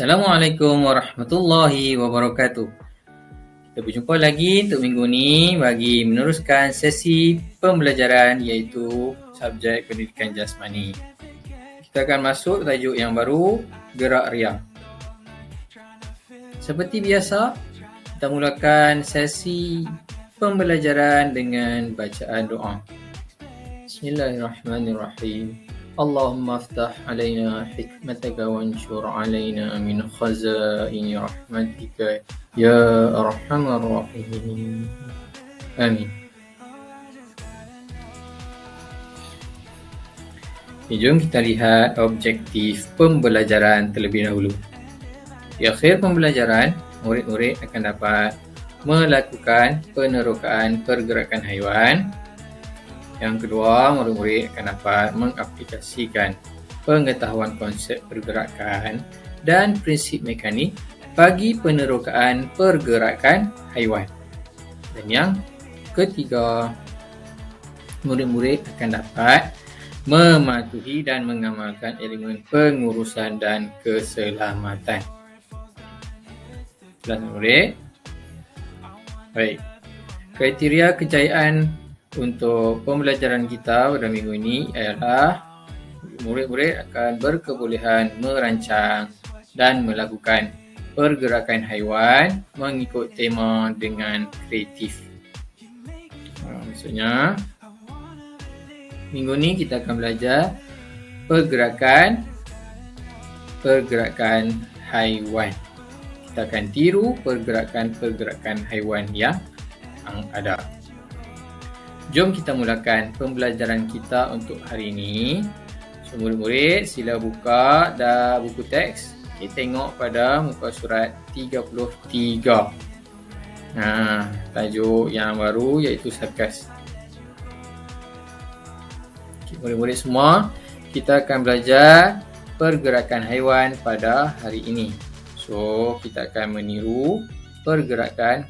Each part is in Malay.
Assalamualaikum warahmatullahi wabarakatuh. Kita berjumpa lagi untuk minggu ni bagi meneruskan sesi pembelajaran iaitu subjek pendidikan jasmani. Kita akan masuk tajuk yang baru, gerak riang. Seperti biasa, kita mulakan sesi pembelajaran dengan bacaan doa. Bismillahirrahmanirrahim. Allahumma aftah alaina hikmataka wanshur alaina min khazaini rahmatika ya arhamar rahimin. Amin. Jom kita lihat objektif pembelajaran terlebih dahulu. Di akhir pembelajaran, murid-murid akan dapat melakukan penerokaan pergerakan haiwan. Yang kedua, murid-murid akan dapat mengaplikasikan pengetahuan konsep pergerakan dan prinsip mekanik bagi penerokaan pergerakan haiwan. Dan yang ketiga, murid-murid akan dapat mematuhi dan mengamalkan elemen pengurusan dan keselamatan. Jelas murid? Baik. Kriteria kejayaan untuk pembelajaran kita pada minggu ini ialah murid-murid akan berkebolehan merancang dan melakukan pergerakan haiwan mengikut tema dengan kreatif. Maksudnya, minggu ini kita akan belajar pergerakan haiwan. Kita akan tiru pergerakan haiwan yang ada. Jom kita mulakan pembelajaran kita untuk hari ini. So, murid-murid sila buka dah buku teks. Okay, tengok pada muka surat 33. Tajuk yang baru iaitu sarkas. Okay, murid-murid semua, kita akan belajar pergerakan haiwan pada hari ini. So, kita akan meniru pergerakan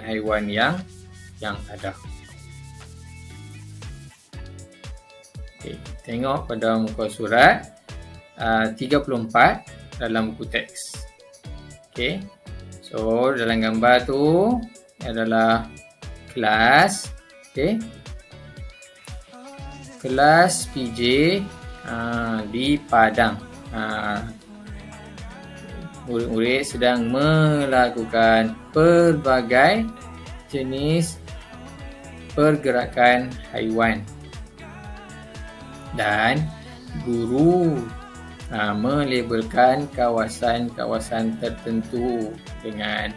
haiwan yang ada. Okay, tengok pada muka surat 34 dalam buku teks. Okay. So, dalam gambar tu adalah kelas. Okay. Kelas PJ di Padang. Murid-murid sedang melakukan pelbagai jenis pergerakan haiwan. Dan guru melabelkan kawasan-kawasan tertentu dengan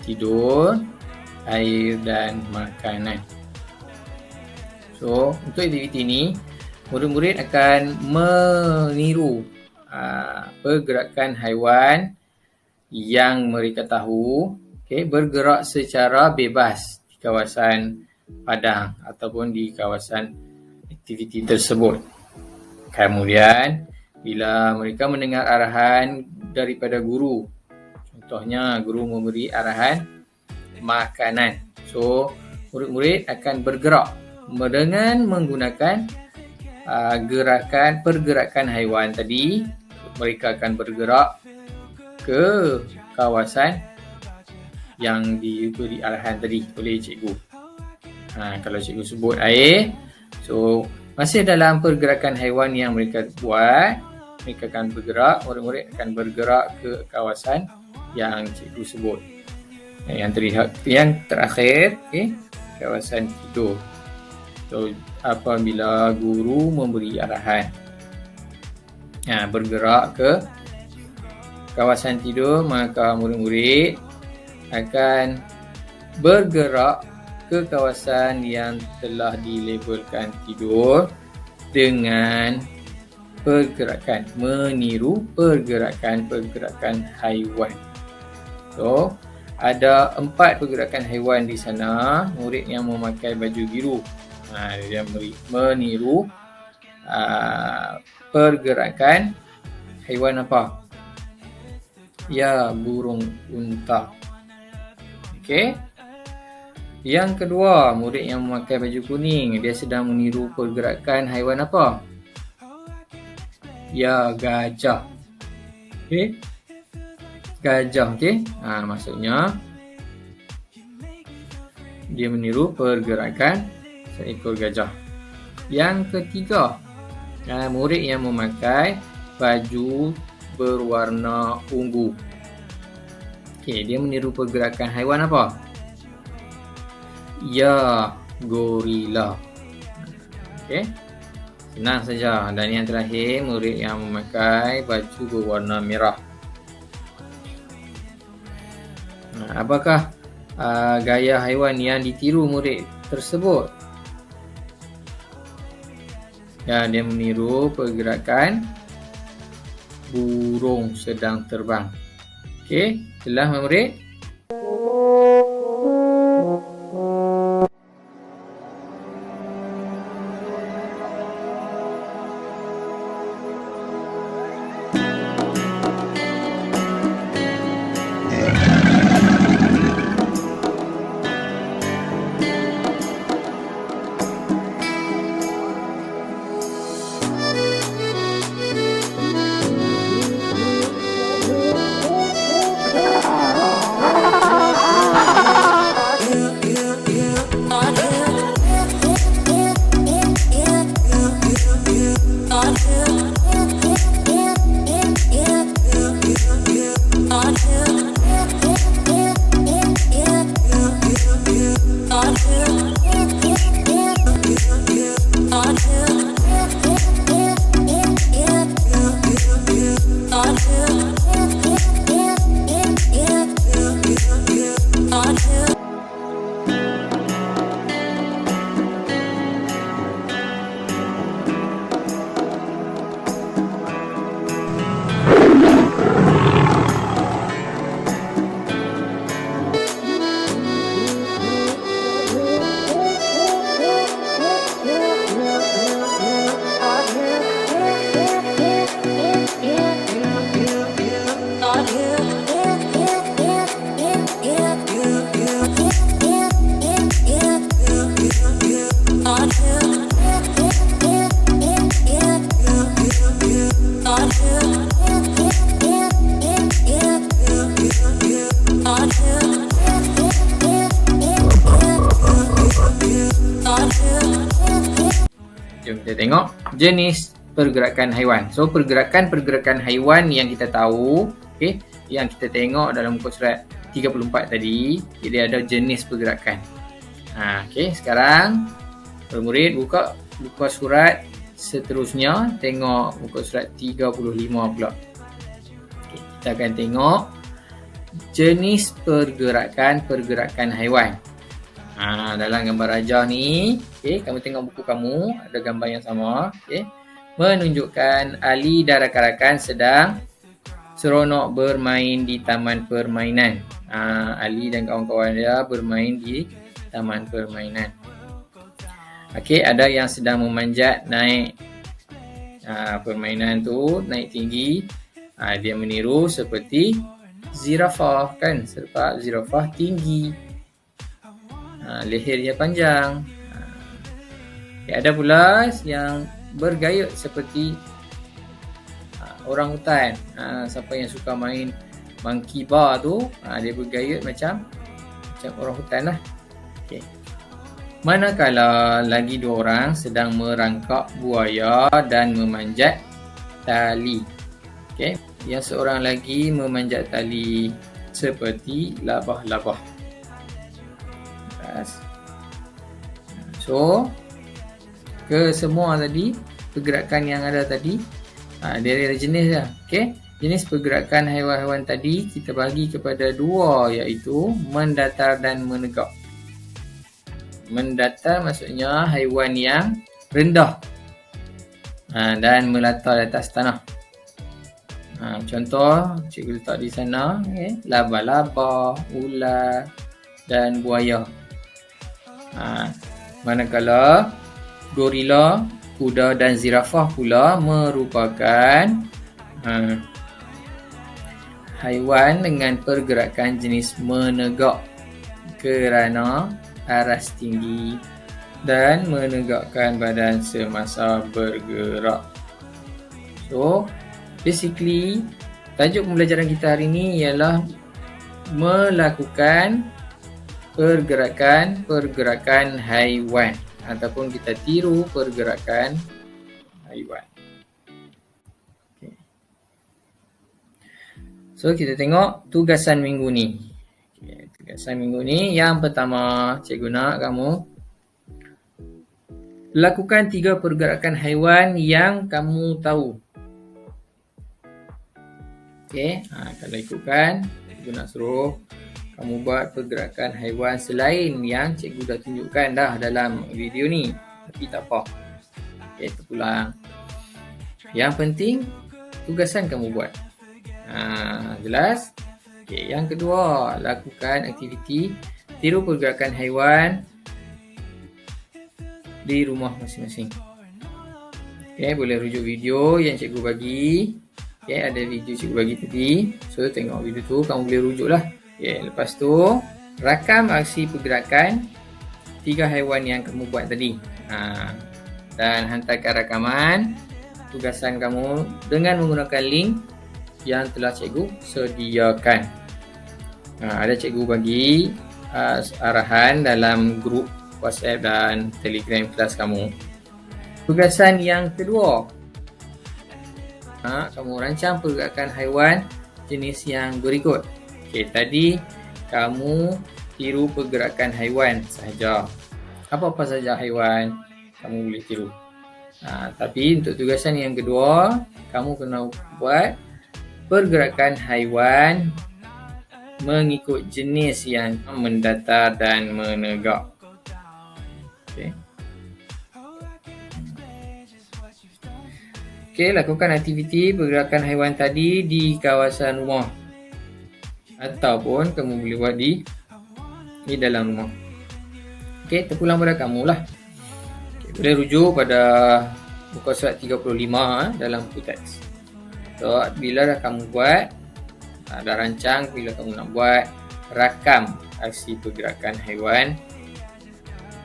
tidur, air dan makanan. So, untuk aktiviti ini, murid-murid akan meniru pergerakan haiwan yang mereka tahu, bergerak secara bebas di kawasan padang ataupun di kawasan aktiviti tersebut. Kemudian, bila mereka mendengar arahan daripada guru, contohnya guru memberi arahan makanan, so murid-murid akan bergerak dengan menggunakan pergerakan haiwan tadi. Mereka akan bergerak ke kawasan yang diberi arahan tadi oleh cikgu. Kalau cikgu sebut air, so masih dalam pergerakan haiwan yang mereka buat, mereka akan bergerak, murid-murid akan bergerak ke kawasan yang cikgu sebut. Yang terakhir, kawasan tidur. So, apabila guru memberi arahan, bergerak ke kawasan tidur, maka murid-murid akan bergerak ke kawasan yang telah dilabelkan tidur dengan meniru pergerakan haiwan. So, ada 4 pergerakan haiwan di sana. Murid yang memakai baju biru, dia meniru pergerakan haiwan apa? Ya, burung unta. Okey. Yang kedua, murid yang memakai baju kuning, dia sedang meniru pergerakan haiwan apa? Ya, gajah. Okey. gajah. Okey, maksudnya dia meniru pergerakan seekor gajah. Yang ketiga, murid yang memakai baju berwarna ungu. Okey, dia meniru pergerakan haiwan apa? Ya, gorila. Okey, senang saja. Dan yang terakhir, murid yang memakai baju berwarna merah. Apakah gaya haiwan yang ditiru murid tersebut? Ya, dia meniru pergerakan burung sedang terbang. Okey, jelas murid? Jom kita tengok jenis pergerakan haiwan. So, pergerakan haiwan yang kita tahu, okay, yang kita tengok dalam muka surat 34 tadi, dia ada jenis pergerakan. Okay, sekarang murid buka surat seterusnya, tengok muka surat 35 pula. Okay, kita akan tengok jenis pergerakan haiwan. Dalam gambar rajah ni, okay, kamu tengok buku kamu, ada gambar yang sama, okay, menunjukkan Ali dan rakan-rakan sedang seronok bermain di taman permainan. Ali dan kawan-kawan dia bermain di taman permainan. Okay, ada yang sedang memanjat naik permainan tu, naik tinggi. Dia meniru seperti zirafah, kan? Sebab zirafah tinggi, lehernya panjang. Ada pula yang bergayut seperti orangutan. Siapa yang suka main monkey bar tu, dia bergayut macam orangutan lah. Okay. Manakala lagi dua orang sedang merangkak buaya dan memanjat tali. Okay. Yang seorang lagi memanjat tali seperti labah-labah. So, ke semua tadi, pergerakan yang ada tadi, dia ada jenis lah. Okay? Jenis pergerakan haiwan-haiwan tadi kita bagi kepada dua, iaitu mendatar dan menegak. Mendatar maksudnya haiwan yang rendah, dan melata di atas tanah. Contoh cikgu letak di sana, okay? Laba-laba, ular dan buaya. Manakala gorila, kuda dan zirafah pula merupakan haiwan dengan pergerakan jenis menegak kerana aras tinggi dan menegakkan badan semasa bergerak. So, basically Tajuk pembelajaran kita hari ini ialah melakukan pergerakan haiwan ataupun kita tiru pergerakan haiwan. Okay. So kita tengok tugasan minggu ni. Okay, tugasan minggu ni yang pertama cikgu nak kamu lakukan 3 pergerakan haiwan yang kamu tahu. Okey, kalau ikutkan, cikgu nak suruh kamu buat pergerakan haiwan selain yang cikgu dah tunjukkan dah dalam video ni. Tapi tak apa. Okey, terulang. Yang penting, tugasan kamu buat. Jelas? Okey, yang kedua, lakukan aktiviti tiru pergerakan haiwan di rumah masing-masing. Okay, boleh rujuk video yang cikgu bagi. Okay, ada video cikgu bagi tadi. So, tengok video tu, kamu boleh rujuk lah. Okay, lepas tu, rakam aksi pergerakan 3 haiwan yang kamu buat tadi. Dan hantarkan rakaman tugasan kamu dengan menggunakan link yang telah cikgu sediakan. Ada cikgu bagi arahan dalam grup WhatsApp dan Telegram kelas kamu. Tugasan yang kedua, kamu rancang pergerakan haiwan jenis yang berikut. Okey, tadi kamu tiru pergerakan haiwan sahaja. Apa-apa sahaja haiwan kamu boleh tiru. Tapi untuk tugasan yang kedua, kamu kena buat pergerakan haiwan mengikut jenis yang mendatar dan menegak. Okey, lakukan aktiviti pergerakan haiwan tadi di kawasan rumah ataupun kamu boleh buat di dalam rumah. Okey, terpulang pada kamu lah. Okay, boleh rujuk pada muka surat 35 dalam buku teks. So, bila dah kamu buat, dah rancang bila kamu nak buat, rakam aksi pergerakan haiwan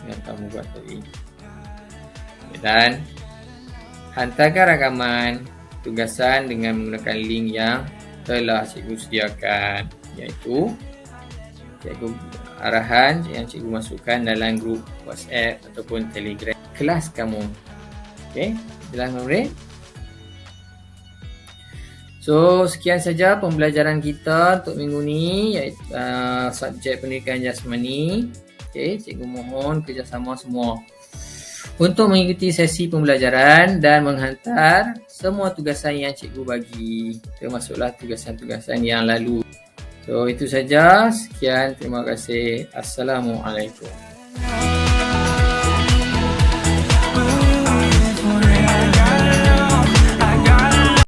yang kamu buat tadi. Dan hantarkan rakaman tugasan dengan menggunakan link yang telah cikgu sediakan, iaitu cikgu arahan yang cikgu masukkan dalam grup WhatsApp ataupun Telegram kelas kamu. Okey, jelas murid? So, sekian saja pembelajaran kita untuk minggu ni, iaitu subjek pendidikan jasmani. Okey, cikgu mohon kerjasama semua untuk mengikuti sesi pembelajaran dan menghantar semua tugasan yang cikgu bagi, termasuklah tugasan-tugasan yang lalu. So, itu saja. Sekian, terima kasih. Assalamualaikum.